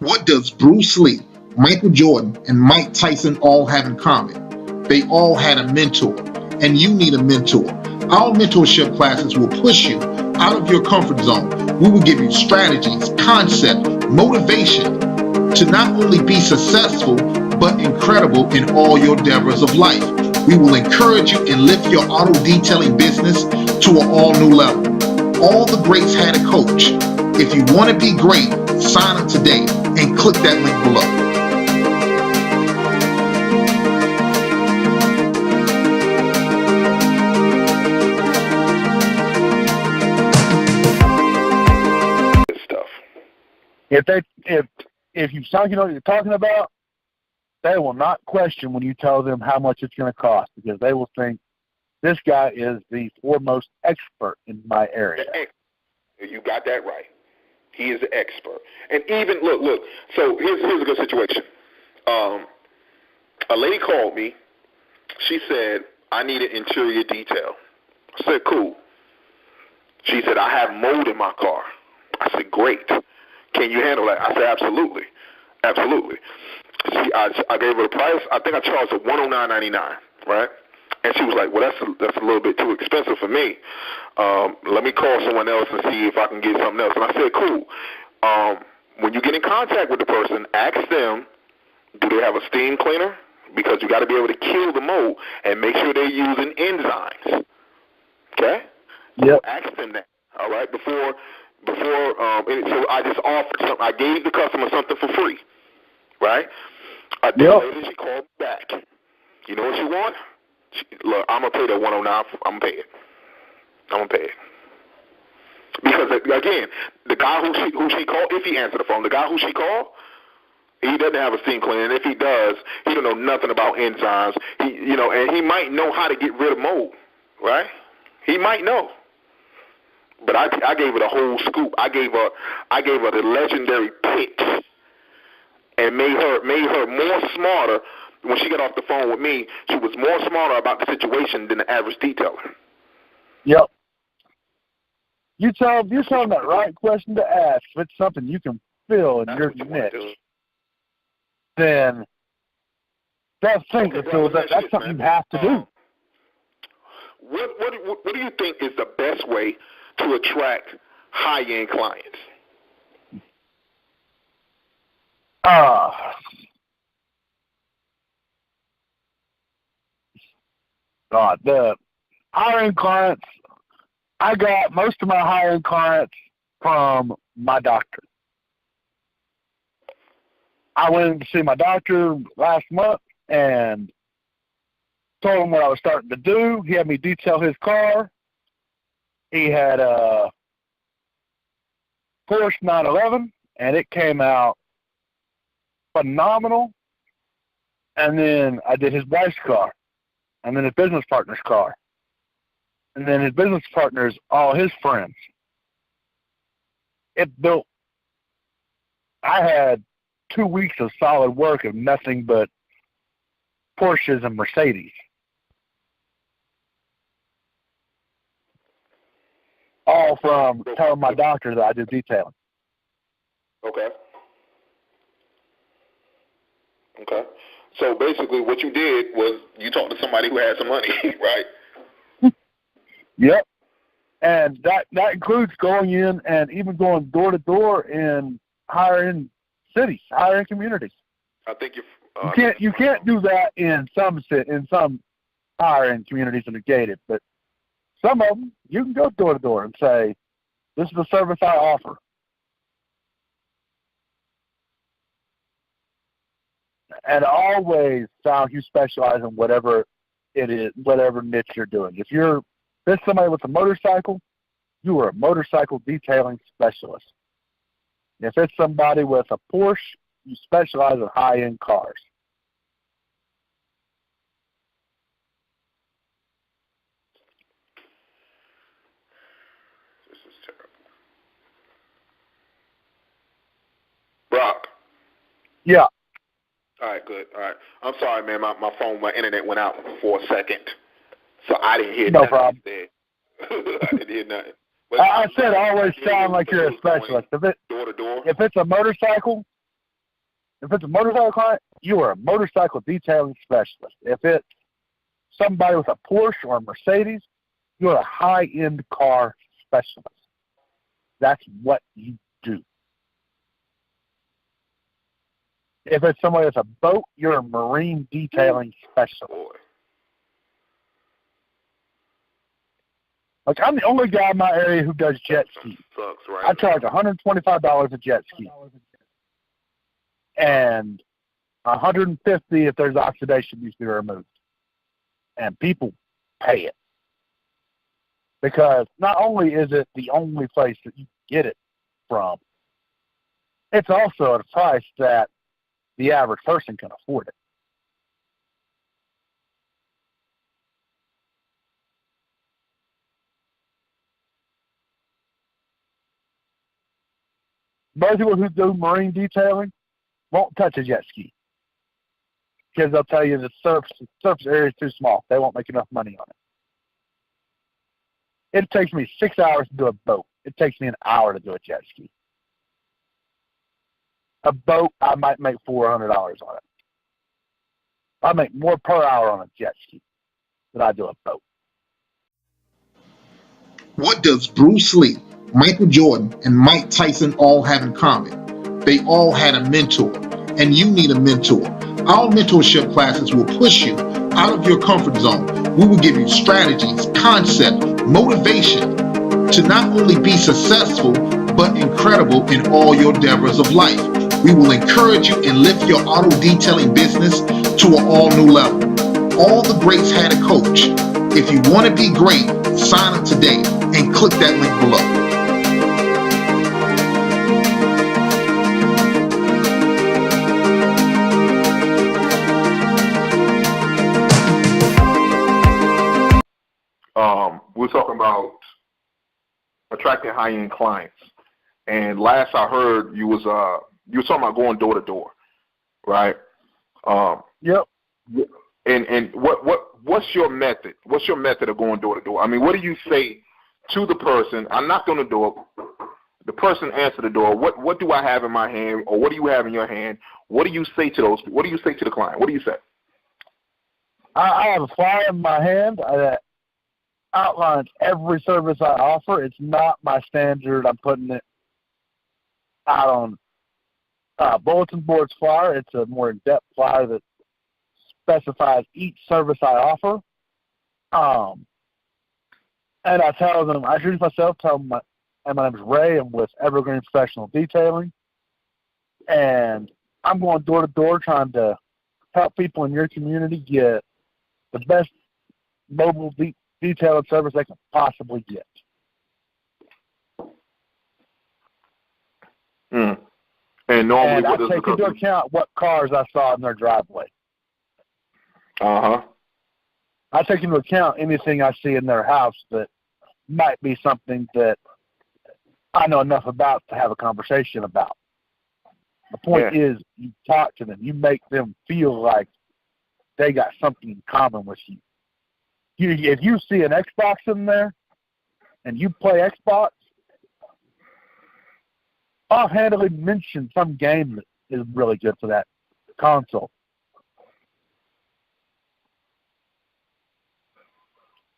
What does Bruce Lee, Michael Jordan, and Mike Tyson all have in common? They all had a mentor, and you need a mentor. Our mentorship classes will push you out of your comfort zone. We will give you strategies, concept, motivation to not only be successful, but incredible in all your endeavors of life. We will encourage you and lift your auto detailing business to an all new level. All the greats had a coach. If you want to be great, sign up today and click that link below. Stuff. If you sound you know what you're talking about, they will not question when you tell them how much it's going to cost, because they will think this guy is the foremost expert in my area. You got that right. He is the expert. And even look. So here's a good situation. A lady called me. She said, I need an interior detail. I said, cool. She said, I have mold in my car. I said, great. Can you handle that? I said, absolutely. I gave her the price. I think I charged her $109.99, right? And she was like, well, that's a little bit too expensive for me. Let me call someone else and see if I can get something else. And I said, cool. When you get in contact with the person, ask them, do they have a steam cleaner? Because you got to be able to kill the mold, and make sure they're using enzymes. Okay? Yep. Ask them that. All right. Before. So I just offered something. I gave the customer something for free. Right? A day later, she called back. You know what she want? Look, I'm gonna pay that 109. I'm gonna pay it. Because again, the guy who she called, if he answered the phone, the guy who she called, he doesn't have a steam cleaner, and if he does, he don't know nothing about enzymes. And he might know how to get rid of mold, right? He might know. But I gave her the whole scoop. I gave her the legendary pitch, and made her more smarter. When she got off the phone with me, she was more smarter about the situation than the average detailer. Yep. You tell them that right question to ask. If it's something you can fill in your niche, then that's something you have to do. What do you think is the best way to attract high-end clients? God, the higher-end clients, I got most of my higher-end clients from my doctor. I went in to see my doctor last month and told him what I was starting to do. He had me detail his car. He had a Porsche 911, and it came out phenomenal. And then I did his wife's car, and then his business partner's car, and then his business partner's all his friends. I had 2 weeks of solid work of nothing but Porsches and Mercedes. All from telling my doctor that I do detailing. Okay. So basically what you did was you talked to somebody who had some money, right? Yep. And that includes going in and even going door to door in higher end cities, higher end communities. I think you can't do that in some higher end communities that are gated, but some of them you can go door to door and say, "This is the service I offer." And always found you specialize in whatever it is, whatever niche you're doing. If it's somebody with a motorcycle, you are a motorcycle detailing specialist. If it's somebody with a Porsche, you specialize in high-end cars. This is terrible. Brock. Yeah. All right, good. All right. I'm sorry, man. My phone, my internet went out for a second, so I didn't hear nothing. No problem. I didn't hear nothing. But I said always sound like you're a specialist. Door to door. If it's a motorcycle, If it's a motorcycle client, you are a motorcycle detailing specialist. If it's somebody with a Porsche or a Mercedes, you're a high-end car specialist. That's what you do. If it's somebody with a boat, you're a marine detailing specialist. Like, I'm the only guy in my area who does jet ski. Sucks, right? I charge $125 a jet ski. And $150 if there's oxidation needs to be removed. And people pay it. Because not only is it the only place that you get it from, it's also at a price that the average person can afford it. Most people who do marine detailing won't touch a jet ski because they'll tell you the surface area is too small. They won't make enough money on it. It takes me 6 hours to do a boat. It takes me an hour to do a jet ski. A boat, I might make $400 on it. I make more per hour on a jet ski than I do a boat. What does Bruce Lee, Michael Jordan, and Mike Tyson all have in common? They all had a mentor, and you need a mentor. Our mentorship classes will push you out of your comfort zone. We will give you strategies, concept, motivation to not only be successful, but incredible in all your endeavors of life. We will encourage you and lift your auto detailing business to an all new level. All the greats had a coach. If you want to be great, sign up today and click that link below. We're talking about attracting high-end clients, and last I heard you was talking about going door to door, right? Yep. And what's your method? What's your method of going door to door? I mean, what do you say to the person? I knocked on the door. The person answered the door. What do I have in my hand, or what do you have in your hand? What do you say to those? What do you say to the client? What do you say? I have a flyer in my hand that outlines every service I offer. It's not my standard. I'm putting it out on bulletin boards flyer. It's a more in-depth flyer that specifies each service I offer. And I tell them, I introduce myself, tell them my name is Ray. I'm with Evergreen Professional Detailing. And I'm going door to door trying to help people in your community get the best mobile detailing service they can possibly get. And normally, I take into account what cars I saw in their driveway. I take into account anything I see in their house that might be something that I know enough about to have a conversation about. The point is, you talk to them. You make them feel like they got something in common with you. If you see an Xbox in there and you play Xbox, offhandedly mention some game that is really good for that console.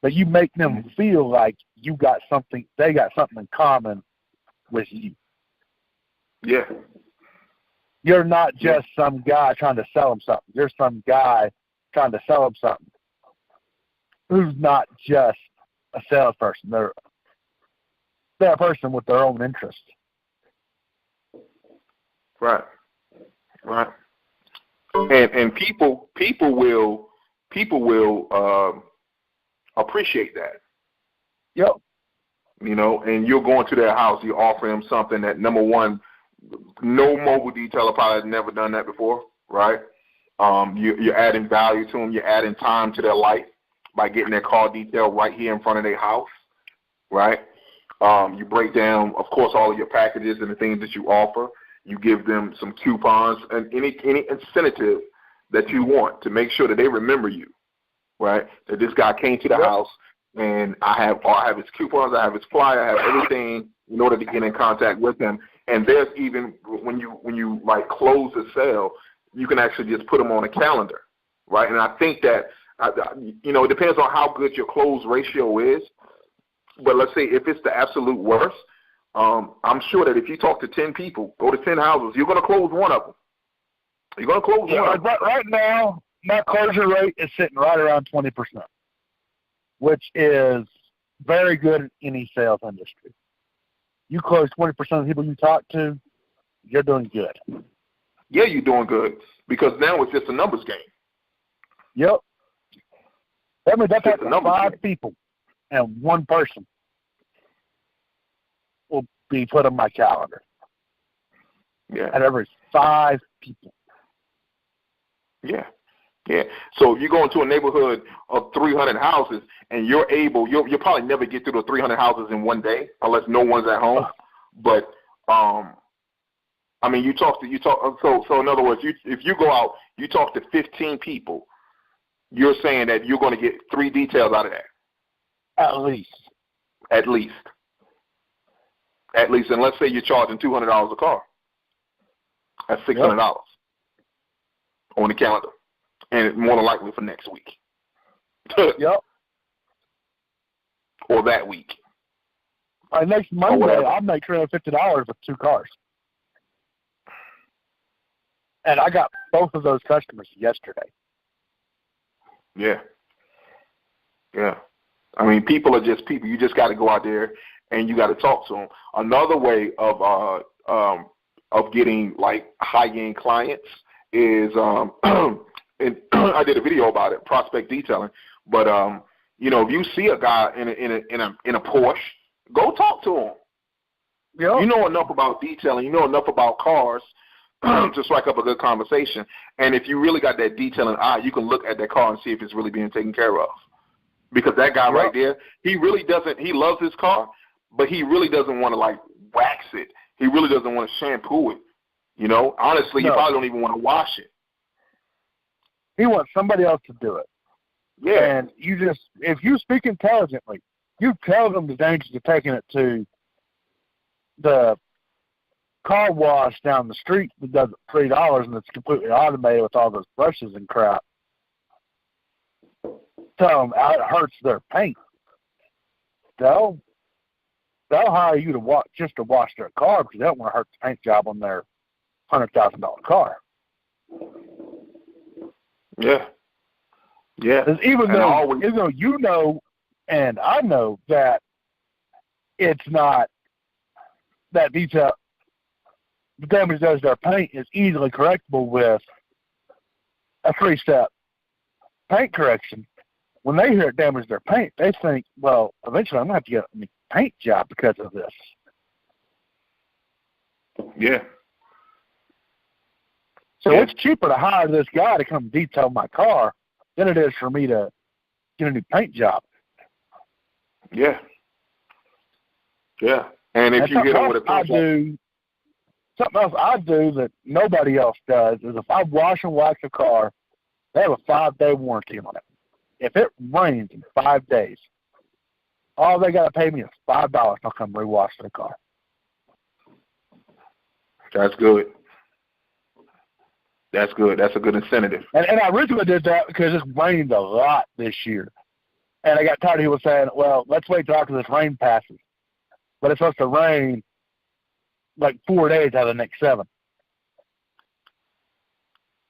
But you make them feel like you got something, they got something in common with you. Yeah. You're not just some guy trying to sell them something. You're some guy trying to sell them something who's not just a salesperson. They're a person with their own interest. Right. And people will appreciate that. Yep. You know, and you're going to their house, you offer them something that, number one, no mobile detailer probably has never done that before, right? You're adding value to them. You're adding time to their life by getting their car detailed right here in front of their house, right? You break down, of course, all of your packages and the things that you offer. You give them some coupons and any incentive that you want to make sure that they remember you, right? That this guy came to the house and I have his coupons, I have his flyer, I have everything in order to get in contact with him. And there's even when you like close a sale, you can actually just put them on a calendar, right? And I think that it depends on how good your close ratio is. But let's say if it's the absolute worst, I'm sure that if you talk to 10 people, go to 10 houses, you're going to close one of them. You're going to close one of them. Right now, my closure rate is sitting right around 20%, which is very good in any sales industry. You close 20% of the people you talk to, you're doing good. Yeah, you're doing good because now it's just a numbers game. Yep. That means that's 5 people and one person will be put on my calendar. Yeah. And every 5 people. Yeah. Yeah. So if you go into a neighborhood of 300 houses and you'll probably never get through the 300 houses in one day unless no one's at home. But, you talk. So in other words, if you go out, you talk to 15 people, you're saying that you're going to get 3 details out of that. At least. And let's say you're charging $200 a car. That's $600 on the calendar. And more than likely for next week. Yep. Or that week. Next Monday, I'll make $350 with 2 cars. And I got both of those customers yesterday. Yeah. Yeah. People are just people. You just got to go out there and you got to talk to them. Another way of getting like high-end clients is and I did a video about it, prospect detailing. But if you see a guy in a Porsche, go talk to him. Yep. You know enough about detailing, you know enough about cars to strike up a good conversation. And if you really got that detailing eye, you can look at that car and see if it's really being taken care of. Because that guy right there, he loves his car, but he really doesn't want to like wax it. He really doesn't want to shampoo it. Honestly, you probably don't even want to wash it. He wants somebody else to do it. Yeah. And if you speak intelligently, you tell them the dangers of taking it to the car wash down the street that does it $3 and it's completely automated with all those brushes and crap. Tell them how it hurts their paint. They'll hire you to wash their car because they don't want to hurt the paint job on their $100,000 car. Yeah. Yeah. Because even though you know and I know that it's not that detail, the damage does their paint is easily correctable with a 3-step paint correction. When they hear it damage their paint, they think, well, eventually I'm going to have to get a paint job because of this. Yeah. So it's cheaper to hire this guy to come detail my car than it is for me to get a new paint job. Yeah. Yeah. And if you get on with a paint job. Something else I do that nobody else does is if I wash and wax a car, they have a 5-day warranty on it. If it rains in 5 days, all they got to pay me is $5 and I'll come rewash the car. That's good. That's good. That's a good incentive. And I originally did that because it rained a lot this year. And I got tired of people saying, well, let's wait till after this rain passes. But it's supposed to rain like 4 days out of the next 7.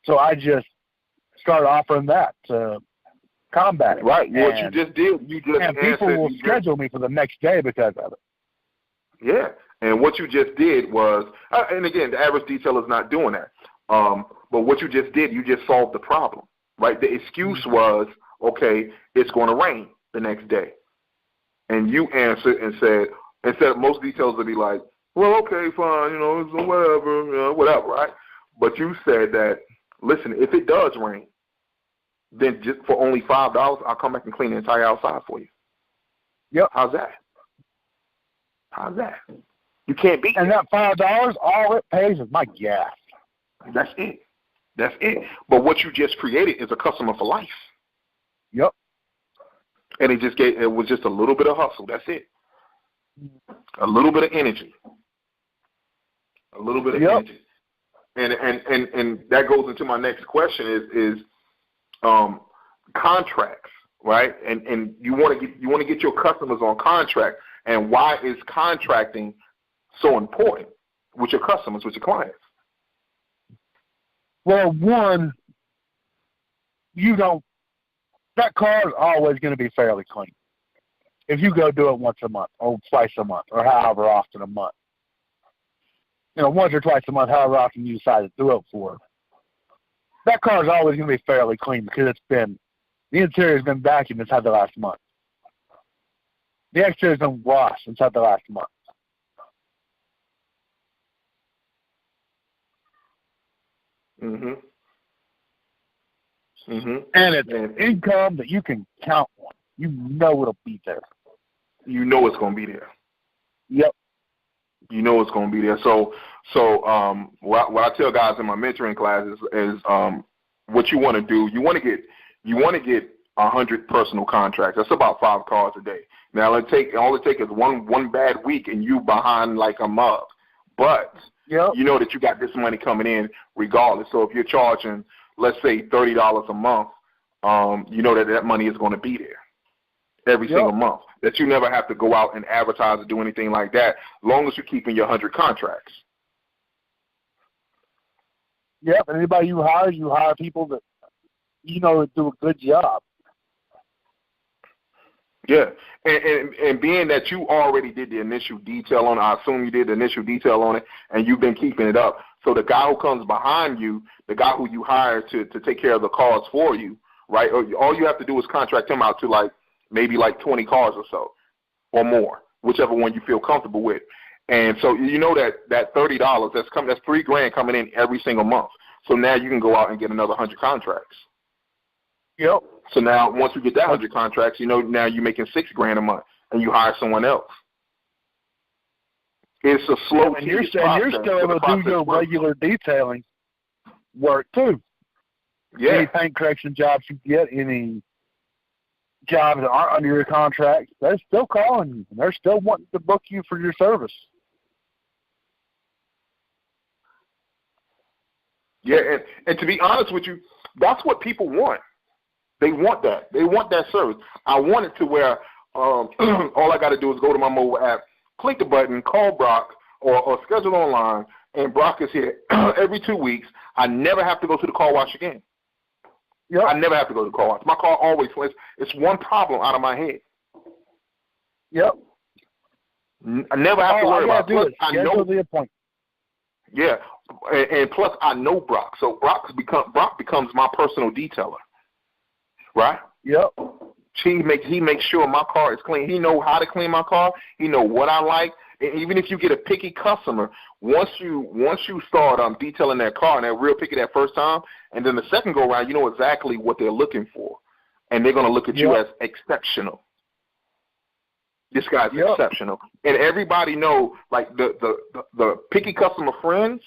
So I just started offering that to combat it. Right. What you just did, and people will schedule me for the next day because of it. Yeah. And what you just did was, and again, the average detailer is not doing that. But what you just did, you just solved the problem, right? The excuse was, okay, it's going to rain the next day. And you answered and said, instead of most detailers would be like, well, okay, fine, it's whatever, right? But you said that, listen, if it does rain, then just for only $5, I'll come back and clean the entire outside for you. Yep. How's that? You can't beat and that $5, all it pays is my gas. That's it. But what you just created is a customer for life. Yep. And it was just a little bit of hustle. That's it. A little bit of energy. A little bit of energy. And that goes into my next question is contracts, right? And you want to get your customers on contract. And why is contracting so important with your customers, with your clients? Well, one, that car is always going to be fairly clean. If you go do it once a month or twice a month or however often a month, once or twice a month, however often you decide to do it for, that car is always going to be fairly clean because the interior has been vacuumed inside the last month. The exterior has been washed inside the last month. Mm-hmm. Mm-hmm. And it's income that you can count on. You know it'll be there. You know it's going to be there. Yep. You know it's going to be there. So what I tell guys in my mentoring classes is what you want to do. You want to get 100 personal contracts. That's about 5 cars a day. Now all it take is one bad week and you behind like a mug. But you know that you got this money coming in regardless. So if you're charging, let's say $30 a month, you know that money is going to be there every single month. That you never have to go out and advertise or do anything like that, as long as you're keeping your 100 contracts. Yep, and anybody you hire people that do a good job. Yeah, and being that you already did the initial detail on it, I assume you did the initial detail on it, and you've been keeping it up. So the guy who comes behind you, the guy who you hire to take care of the cars for you, right, all you have to do is contract him out to maybe 20 cars or so, or more, whichever one you feel comfortable with. And so you know that $30, that's $3,000 coming in every single month. So now you can go out and get another 100 contracts. Yep. So now once you get that 100 contracts, now you're making $6,000 a month, and you hire someone else. It's a slow and you're still able to do your regular detailing work too. Yeah. Any paint correction jobs you get, any jobs that aren't under your contract, they're still calling you. They're still wanting to book you for your service. Yeah, and to be honest with you, that's what people want. They want that. They want that service. I want it to where all I got to do is go to my mobile app, click the button, call Brock, or schedule online, and Brock is here every 2 weeks. I never have to go to the car wash again. Yep. I never have to go to the car wash. My car always wins. It's one problem out of my head. Yep. I never have to worry about it. I know the appointment. Yeah, and plus I know Brock, so Brock becomes my personal detailer, right? Yep. He makes sure my car is clean. He knows how to clean my car. He knows what I like. And even if you get a picky customer, once you start detailing that car and they're real picky that first time, and then the second go around, you know exactly what they're looking for, and they're going to look at you as exceptional. This guy's exceptional, and everybody know the picky customer friends.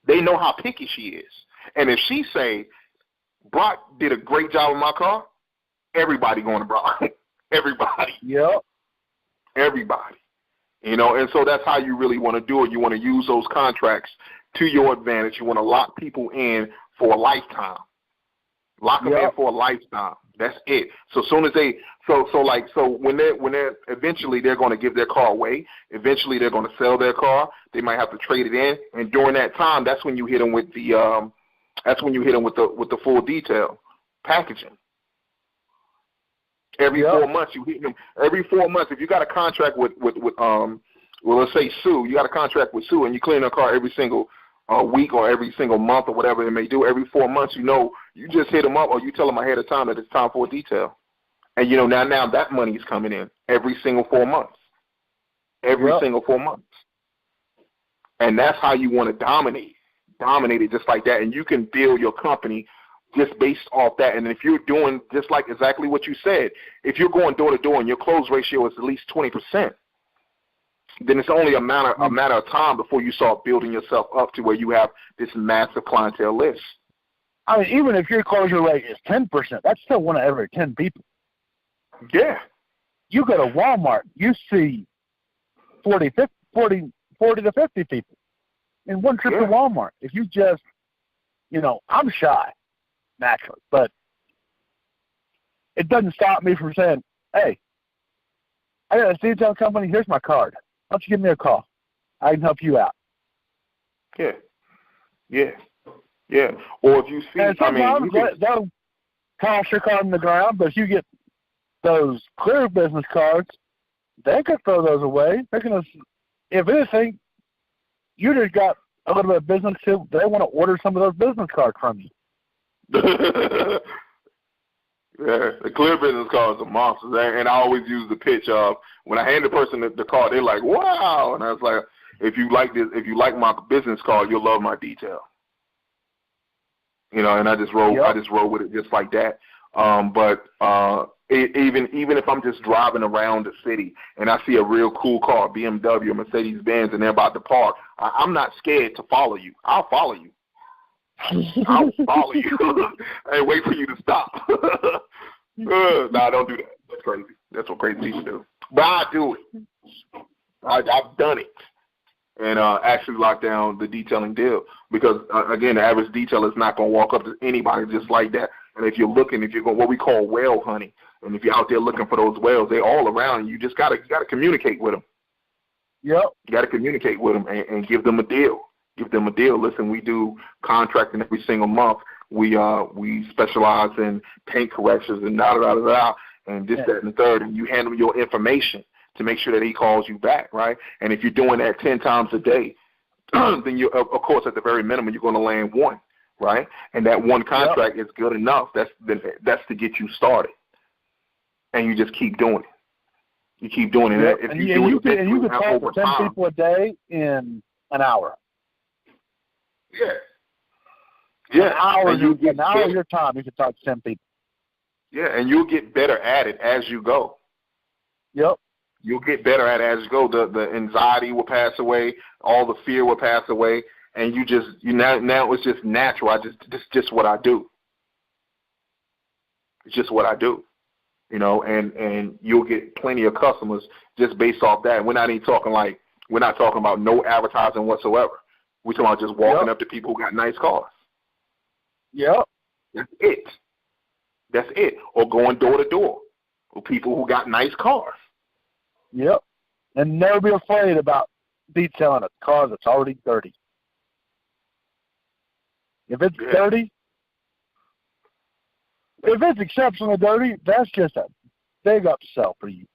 They know how picky she is, and if she say Brock did a great job with my car, everybody going to Brock. Everybody. Yep. Everybody. And so that's how you really want to do it. You want to use those contracts to your advantage. You want to lock people in for a lifetime. Lock them in for a lifetime. That's it. So as soon as when they're eventually they're going to give their car away. Eventually they're going to sell their car. They might have to trade it in, and during that time, that's when you hit them with the full detail packaging. Every 4 months you hit them. Every 4 months, if you got a contract with let's say Sue, you got a contract with Sue, and you clean her car every single week or every single month or whatever it may do. Every 4 months, you just hit them up, or you tell them ahead of time that it's time for a detail, and now that money is coming in every single 4 months. Every single 4 months, and that's how you want to dominate it just like that, and you can build your company just based off that. And if you're doing just like exactly what you said, if you're going door to door and your close ratio is at least 20%, then it's only a matter of time before you start building yourself up to where you have this massive clientele list. I mean, even if your closure rate is 10%, that's still 1 out of every 10 people. Yeah. You go to Walmart, you see 40 to 50 people. in one trip to Walmart. If you just, I'm shy, naturally, but it doesn't stop me from saying, hey, I got a detail company, here's my card. Why don't you give me a call? I can help you out. Yeah. Or if you see, and sometimes they'll toss your card in the ground, but if you get those clear business cards, they could throw those away. They're going to, if anything, you just got a little bit of business too. They want to order some of those business cards from you. Yeah, the clear business cards are monsters. And I always use the pitch of when I hand the person the card, they're like, wow. And I was like, if you like my business card, you'll love my detail. And I just roll with it just like that. But even if I'm just driving around the city and I see a real cool car, BMW or Mercedes-Benz, and they're about to park, I'm not scared to follow you. I'll follow you. I'll follow you and wait for you to stop. No, don't do that. That's crazy. That's what crazy people do. But I do it. I've done it. And actually lock down the detailing deal because, again, the average detailer is not going to walk up to anybody just like that. And if you're going what we call whale hunting, and if you're out there looking for those whales, they're all around you. You just got to communicate with them. Yep. You got to communicate with them and give them a deal. Give them a deal. Listen, we do contracting every single month. We specialize in paint corrections and and this, that, and the third. And you hand them your information to make sure that he calls you back, right? And if you're doing that 10 times a day, then you, of course, at the very minimum, you're going to land one, right? And that one contract is good enough. That's to get you started, and you just keep doing it. You keep doing it. Yep. If you can talk to 10 people a day in an hour. Yeah. An hour of your time, you can talk to 10 people. Yeah, and you'll get better at it as you go. Yep. You'll get better at it as you go. The anxiety will pass away. All the fear will pass away. And now it's just natural. It's just what I do. It's just what I do. And you'll get plenty of customers just based off that. We're not talking about no advertising whatsoever. We're talking about just walking up to people who got nice cars. Yep. That's it. Or going door to door with people who got nice cars. Yep. And never be afraid about detailing a car that's already dirty. If it's dirty, if it's exceptionally dirty, that's just a big upsell for you.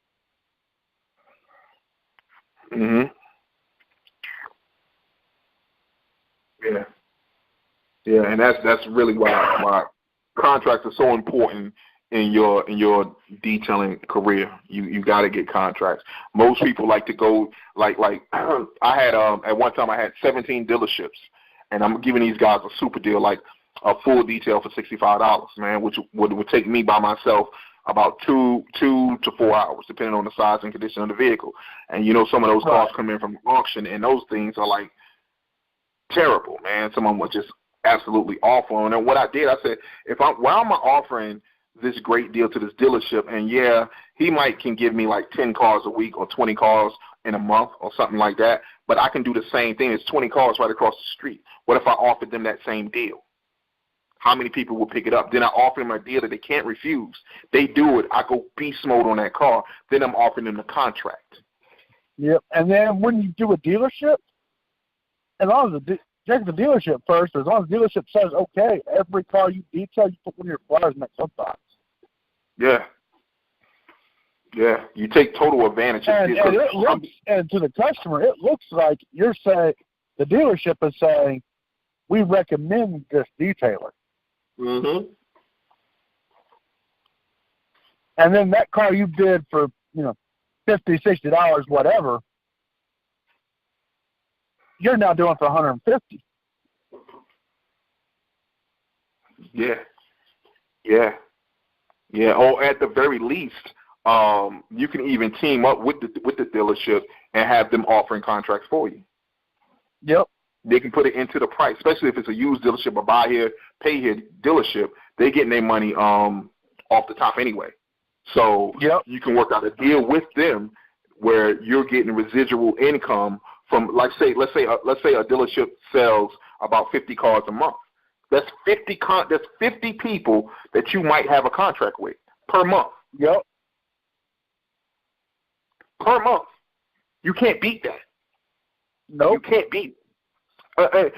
Mhm. Yeah, and that's really why contracts are so important in your detailing career. You got to get contracts. Most people like to go like I had at one time I had 17 dealerships, and I'm giving these guys a super deal, like a full detail for $65, man, which would take me by myself about 2 to 4 hours, depending on the size and condition of the vehicle. And some of those cars come in from the auction, and those things are like terrible, man. Some of them were just absolutely awful. And then what I did, I said, why am I offering this great deal to this dealership? And he can give me like 10 cars a week or 20 cars in a month or something like that. But I can do the same thing. It's 20 cars right across the street. What if I offered them that same deal? How many people will pick it up? Then I offer them a deal that they can't refuse. They do it. I go beast mode on that car. Then I'm offering them the contract. Yep. And then when you do a dealership, as long as check the dealership first. As long as the dealership says, okay, every car you detail, you put one of your flyers next to sometimes. Yeah. Yeah. You take total advantage of it. And to the customer, it looks like you're saying, the dealership is saying, we recommend this detailer. Mm-hmm. And then that car you bid for, $50, $60, whatever, you're now doing for $150. Yeah. Or at the very least, you can even team up with the dealership and have them offering contracts for you. Yep. They can put it into the price, especially if it's a used dealership or buy here, pay here dealership. They're getting their money off the top anyway. So you can work out a deal with them where you're getting residual income from let's say a dealership sells about 50 cars a month. That's 50 people that you might have a contract with per month. Yep. Per month. You can't beat that. Nope. You can't beat it.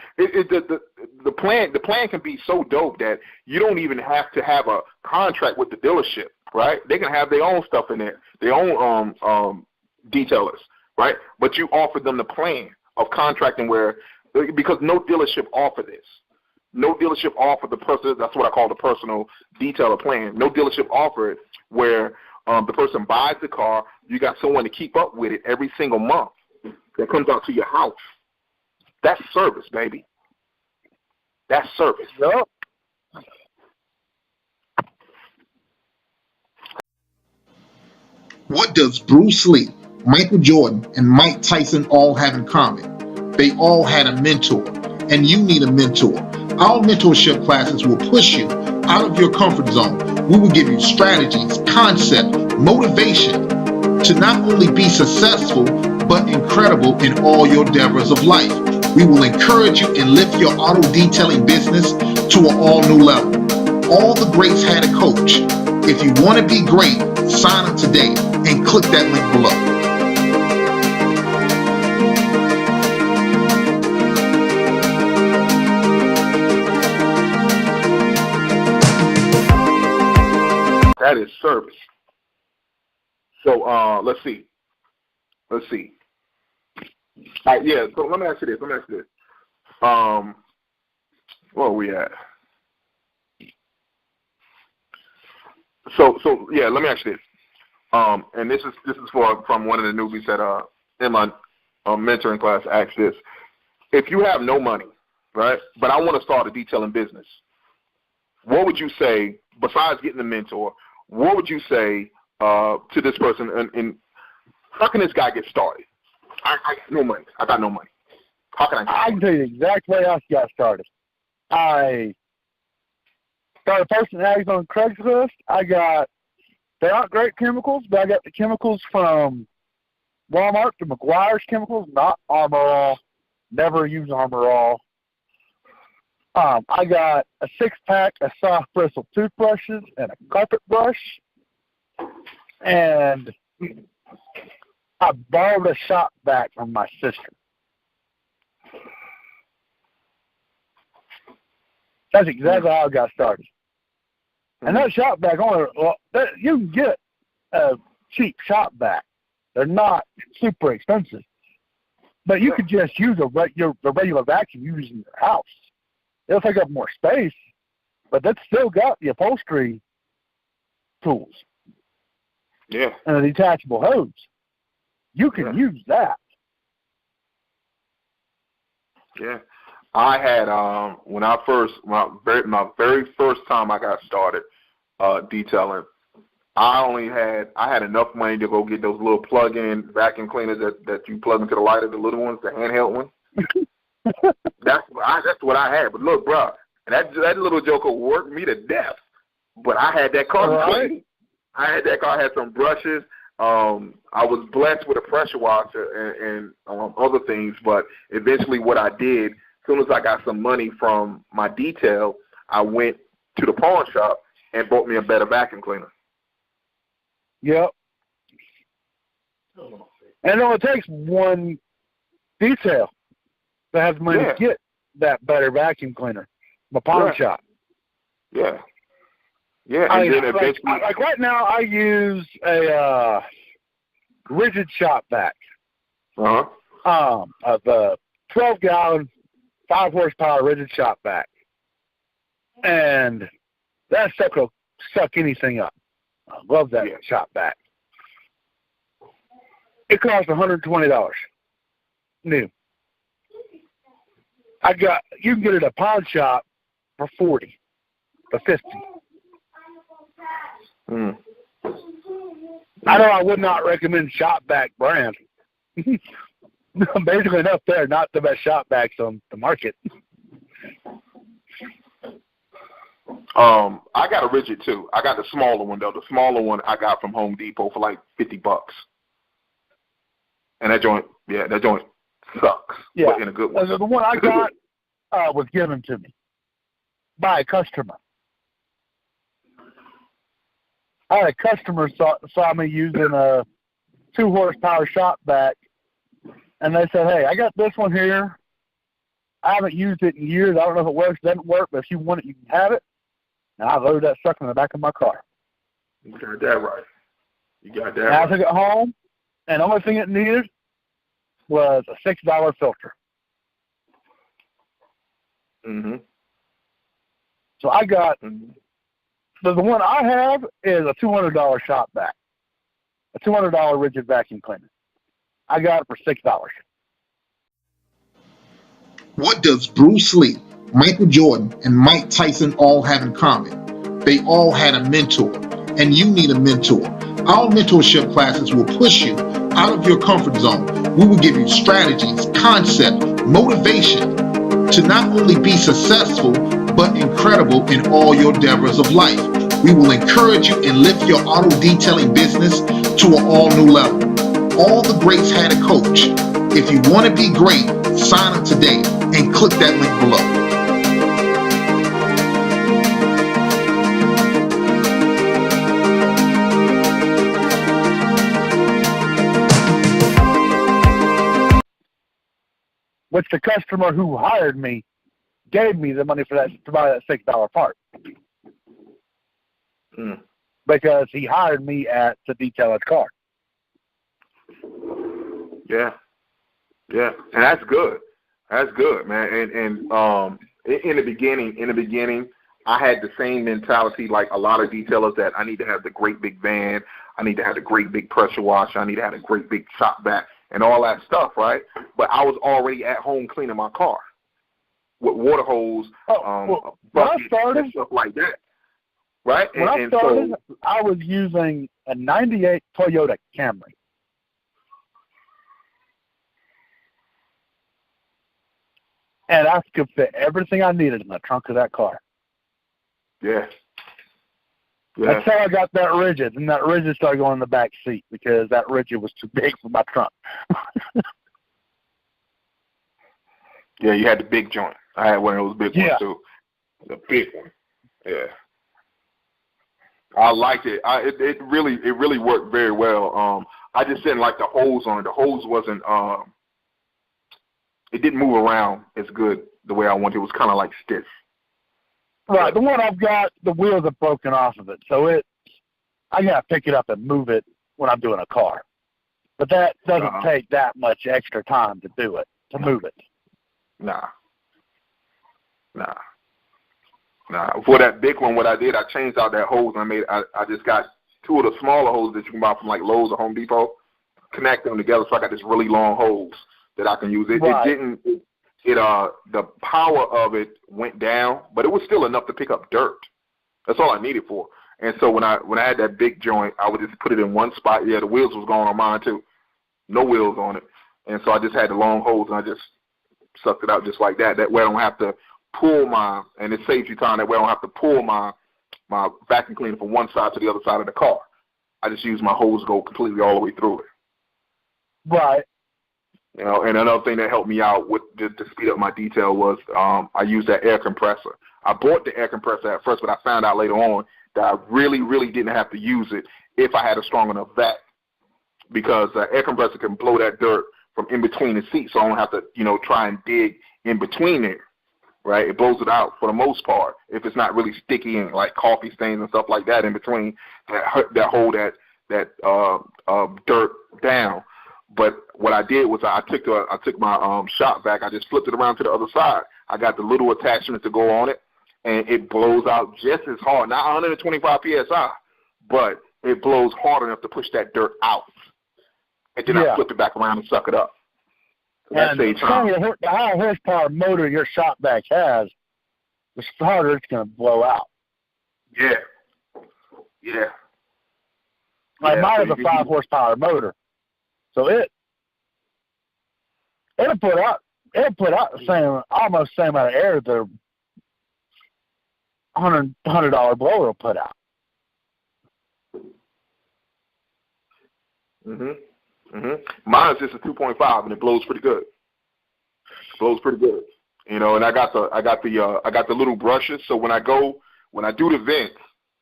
The plan can be so dope that you don't even have to have a contract with the dealership, right? They can have their own stuff in there, their own detailers, right? But you offer them the plan of contracting because no dealership offer this. No dealership offer that's what I call the personal detailer plan. No dealership offer it where the person buys the car, you got someone to keep up with it every single month that comes out to your house. That's service, baby. That's service. Yep. What does Bruce Lee, Michael Jordan, and Mike Tyson all have in common? They all had a mentor, and you need a mentor. Our mentorship classes will push you out of your comfort zone. We will give you strategies, concept, motivation to not only be successful, but incredible in all your endeavors of life. We will encourage you and lift your auto detailing business to an all new level. All the greats had a coach. If you want to be great, sign up today and click that link below. That is service. So let's see. Yeah, so let me ask you this. Where are we at? So yeah, let me ask you this. And this is from one of the newbies that in my mentoring class asked this. If you have no money, right, but I want to start a detailing business, what would you say, besides getting a mentor, what would you say to this person, and how can this guy get started? I got no money. I got no money. How can I? I can tell you the exact way I got started. I started posting ads on Craigslist. They aren't great chemicals, but I got the chemicals from Walmart, the McGuire's chemicals, not Armor All. Never use Armor All. I got a 6-pack of soft bristle toothbrushes and a carpet brush. And I borrowed a shop vac from my sister. That's exactly how I got started. And that shop vac, you can get a cheap shop vac. They're not super expensive. But you could just use the regular vacuum you use in your house. It'll take up more space, but that's still got the upholstery tools. Yeah. And a detachable hose. You can use that. Yeah. I had when I first my very first time I got started detailing, I had enough money to go get those little plug-in vacuum cleaners that you plug into the lighter, the little ones, the handheld ones. That's what I had. But look, bro, that little joker worked me to death. But I had that car clean. I had that car. I had some brushes. I was blessed with a pressure washer and other things. But eventually, what I did, as soon as I got some money from my detail, I went to the pawn shop and bought me a better vacuum cleaner. Yep. And it only takes one detail that has money to get that better vacuum cleaner. My pawn shop. Yeah. Yeah. And then eventually, like right now, I use a rigid shop vac. Uh-huh. Of a 12-gallon, 5-horsepower rigid shop vac. And that stuff will suck anything up. I love that shop vac. It costs $120 new. You can get it at a pawn shop for $40 or $50. I know I would not recommend shop vac brand. Basically enough there, not the best shop vacs on the market. I got a rigid too. I got the smaller one though. The smaller one I got from Home Depot for like $50. And that joint sucks, Yeah. but in a good way. The one I got was given to me by a customer. I had a customer saw me using a 2-horsepower shop vac, and they said, "Hey, I got this one here. I haven't used it in years. I don't know if it works, doesn't work, but if you want it, you can have it." And I loaded that sucker in the back of my car. You got that right. You got that and right. I took it home, and the only thing it needed was a $6 filter. Mm-hmm. So I got, the one I have is a $200 shop vac, a $200 rigid vacuum cleaner. I got it for $6. What does Bruce Lee, Michael Jordan, and Mike Tyson all have in common? They all had a mentor, and you need a mentor. Our mentorship classes will push you out of your comfort zone. We will give you strategies, concept, motivation to not only be successful, but incredible in all your endeavors of life. We will encourage you and lift your auto detailing business to an all new level. All the greats had a coach. If you want to be great, sign up today and click that link below. Which the customer who hired me gave me the money for that to buy that $6 part. Because he hired me to detail his car. Yeah. Yeah. And that's good. That's good, man. And in the beginning, I had the same mentality like a lot of detailers that I need to have the great big van, I need to have the great big pressure washer, I need to have the great big shop vac and all that stuff, right? But I was already at home cleaning my car with water hose, buckets, and stuff like that, right? When I started, I was using a 98 Toyota Camry. And I could fit everything I needed in the trunk of that car. Yeah. That's how I got that rigid, and that rigid started going in the back seat because that rigid was too big for my trunk. Yeah, you had the big joint. I had one of those big ones too. The big one. Yeah. I liked it. It really worked very well. I just didn't like the hose on it. The hose wasn't it didn't move around as good the way I wanted. It was kind of like stiff. Right. The one I've got, the wheels are broken off of it, so I gotta pick it up and move it when I'm doing a car. But that doesn't take that much extra time to do it, to move it. Nah. For that big one, what I did, I changed out that hose and I just got two of the smaller hoses that you can buy from like Lowe's or Home Depot, connect them together so I got this really long hose that I can use. The power of it went down, but it was still enough to pick up dirt. That's all I needed for. And so when I had that big joint, I would just put it in one spot. Yeah, the wheels was going on mine too. No wheels on it. And so I just had the long hose and I just sucked it out just like that. That way I don't have to pull and it saves you time. That way I don't have to pull my vacuum cleaner from one side to the other side of the car. I just use my hose to go completely all the way through it. Right. You know, and another thing that helped me out to speed up my detail was I used that air compressor. I bought the air compressor at first, but I found out later on that I really, really didn't have to use it if I had a strong enough vac, because the air compressor can blow that dirt from in between the seats, so I don't have to, try and dig in between it, right? It blows it out for the most part if it's not really sticky and like coffee stains and stuff like that in between that hold that dirt down. But what I did was I took my shop vac, I just flipped it around to the other side. I got the little attachment to go on it, and it blows out just as hard, not 125 PSI, but it blows hard enough to push that dirt out. And then I flip it back around and suck it up. And the higher horsepower motor your shop vac has, the harder it's going to blow out. Yeah. Mine is a 5 horsepower motor. So it'll put out almost the same amount of air that a $100 blower will put out. Mine's just a 2.5 and it blows pretty good. Blows pretty good. You know, and I got the little brushes. So when I do the vents,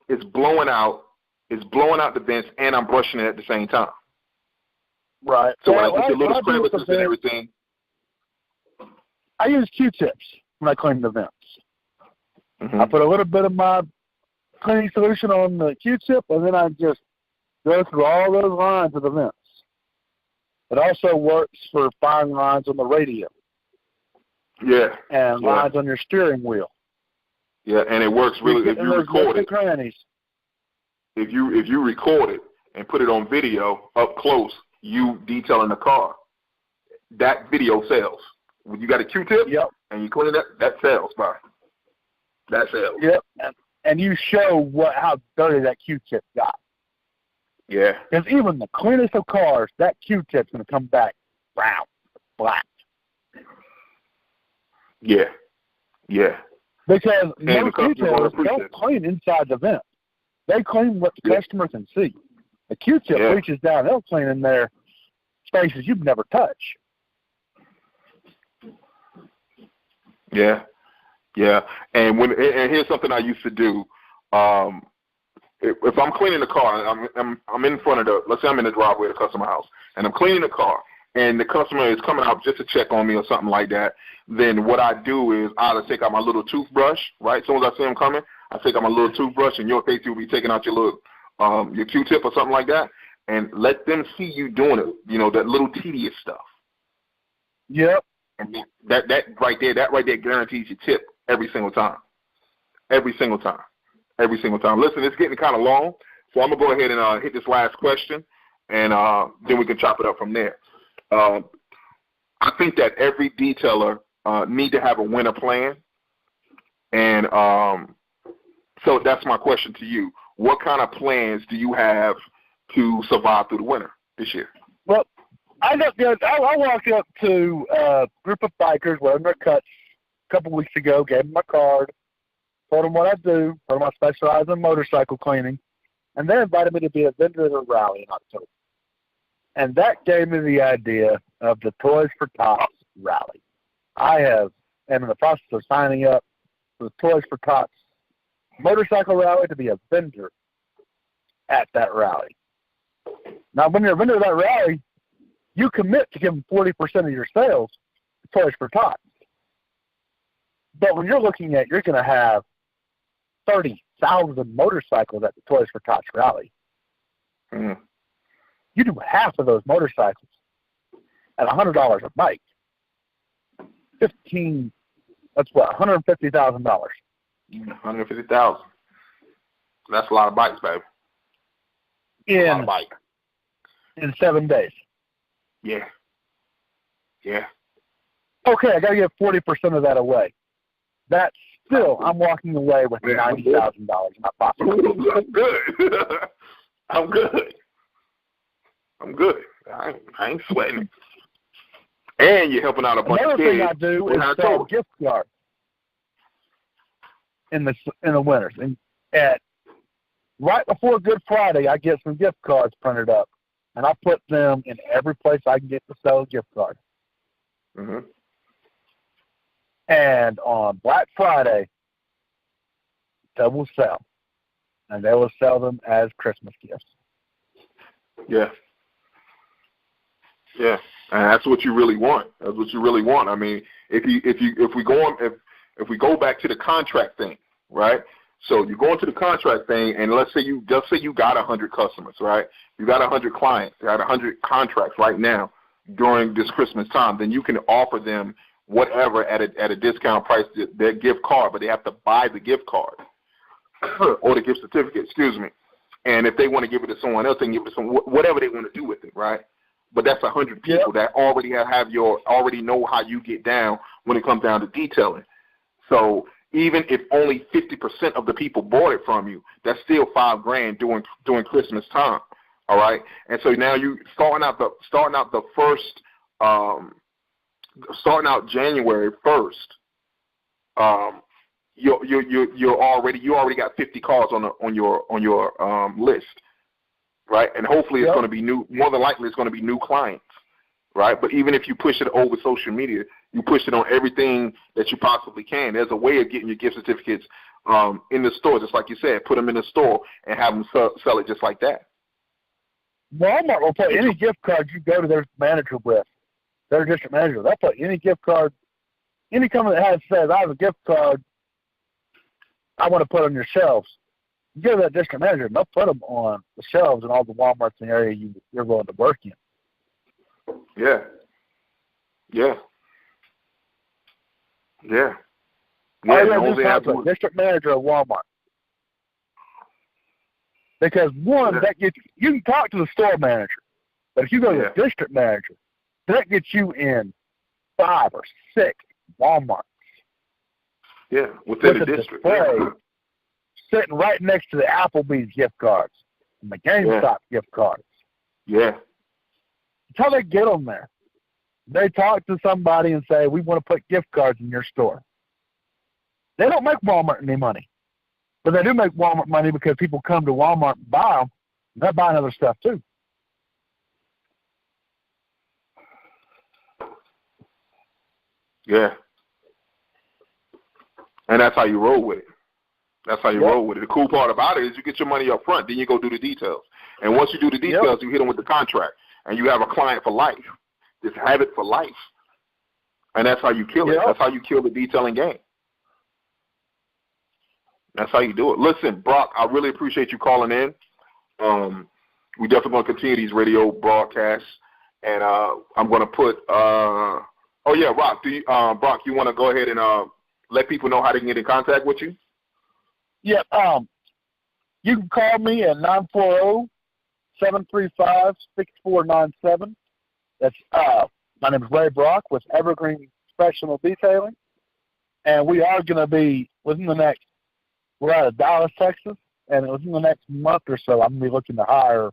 it's blowing out the vents, and I'm brushing it at the same time. Right. So when I get the little crevices and everything, I use Q-tips when I clean the vents. Mm-hmm. I put a little bit of my cleaning solution on the Q-tip, and then I just go through all those lines of the vents. It also works for fine lines on the radio. Yeah. And lines on your steering wheel. Yeah, and it works really if you record it. Crannies. If you record it and put it on video up close, you detailing the car, that video sells. When you got a Q-tip and you clean it, that sells, bro. That sells. Yep, and you show how dirty that Q-tip got. Yeah. Because even the cleanest of cars, that Q-tip's going to come back brown, black. Yeah. Yeah. Because most retailers don't clean inside the vent. They clean what the customer can see. The Q-tip reaches down. They'll clean in there spaces you've never touched. Yeah. Yeah. And here's something I used to do. If I'm cleaning the car, I'm in front of let's say I'm in the driveway of the customer house, and I'm cleaning the car, and the customer is coming out just to check on me or something like that, then what I do is I either take out my little toothbrush, right? As soon as I see him coming, I take out my little toothbrush, and your case you'll be taking out your little your Q-tip or something like that, and let them see you doing it, you know, that little tedious stuff. Yep. And that right there guarantees your tip every single time. Every single time. Every single time. Listen, it's getting kind of long, so I'm going to go ahead and hit this last question, and then we can chop it up from there. I think that every detailer need to have a winter plan, and so that's my question to you. What kind of plans do you have to survive through the winter this year? Well, I walked up to a group of bikers wearing their cuts a couple weeks ago, gave them my card, told them what I do, told them I specialize in motorcycle cleaning, and they invited me to be a vendor at a rally in October. And that gave me the idea of the Toys for Tots rally. I am in the process of signing up for the Toys for Tots motorcycle rally to be a vendor at that rally. Now, when you're a vendor at that rally, you commit to giving 40% of your sales to Toys for Tots. But when you're looking at, you're going to have 30,000 motorcycles at the Toys for Tots rally. Mm. You do half of those motorcycles at $100 a bike. That's what, $150,000. $150,000. That's a lot of bikes, baby. A lot of bikes. In 7 days. Yeah. Yeah. Okay, I got to give 40% of that away. That's still, I'm walking away with $90,000 in my pocket. I'm good. I'm good. I'm good. I ain't sweating. And you're helping out a bunch of kids. Another thing I do is sell gift cards in the winters. And right before Good Friday, I get some gift cards printed up, and I put them in every place I can get to sell a gift card. Mm-hmm. And on Black Friday, they will sell, and they will sell them as Christmas gifts. Yeah. Yeah, and that's what you really want. That's what you really want. I mean, if we go back to the contract thing, right? So you go into the contract thing, and let's say you got 100 customers, right? You got 100 clients, you got 100 contracts right now during this Christmas time. Then you can offer them whatever at a discount price, their gift card, but they have to buy the gift card or the gift certificate. Excuse me. And if they want to give it to someone else, they can give it to someone, whatever they want to do with it, right? But that's 100 people that already already know how you get down when it comes down to detailing. So even if only 50% of the people bought it from you, that's still $5,000 during Christmas time. All right, and so now you starting out January 1st. You already got 50 cars on your list. Right, and hopefully it's going to be new. More than likely, it's going to be new clients, right? But even if you push it over social media, you push it on everything that you possibly can. There's a way of getting your gift certificates in the store, just like you said. Put them in the store and have them sell it just like that. Walmart will put any gift card you go to their manager with, their district manager. They'll put any gift card, any company that says, I have a gift card I want to put on your shelves. You go to that district manager, and they'll put them on the shelves in all the Walmarts in the area you're going to work in. Yeah. Yeah. Yeah. Yeah. District manager of Walmart. Because one, that gets you can talk to the store manager, but if you go to the district manager, that gets you in 5 or 6 Walmarts. Yeah, within the district. Sitting right next to the Applebee's gift cards and the GameStop gift cards. Yeah. That's how they get them there. They talk to somebody and say, we want to put gift cards in your store. They don't make Walmart any money. But they do make Walmart money because people come to Walmart and buy them, and they're buying other stuff too. Yeah. And that's how you roll with it. That's how you roll with it. The cool part about it is you get your money up front, then you go do the details. And once you do the details, you hit them with the contract, and you have a client for life. Just have it for life. And that's how you kill it. That's how you kill the detailing game. That's how you do it. Listen, Brock, I really appreciate you calling in. We definitely going to continue these radio broadcasts. And I'm going to put Brock, you want to go ahead and let people know how they can get in contact with you? Yeah, you can call me at 940-735-6497. That's my name is Ray Brock with Evergreen Professional Detailing. And we are going to be, we're out of Dallas, Texas, and within the next month or so, I'm going to be looking to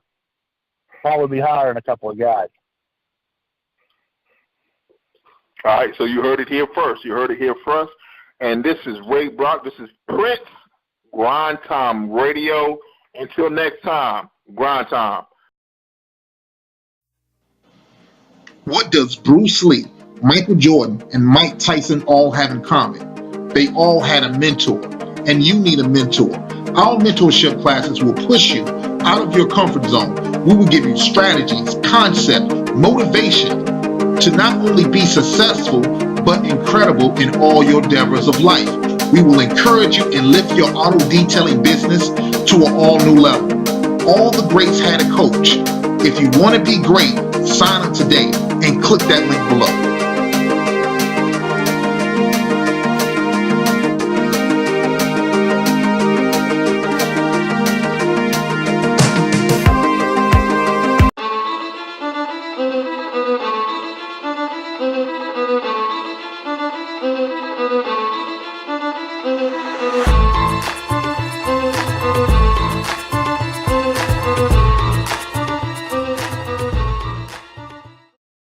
probably hiring a couple of guys. All right, so you heard it here first. And this is Ray Brock. This is Prince Grind Time Radio. Until next time, grind time. What does Bruce Lee, Michael Jordan, and Mike Tyson all have in common? They all had a mentor, and you need a mentor. Our mentorship classes will push you out of your comfort zone. We will give you strategies, concept, motivation to not only be successful, but incredible in all your endeavors of life. We will encourage you and lift your auto detailing business to an all-new level. All the greats had a coach. If you want to be great, sign up today and click that link below.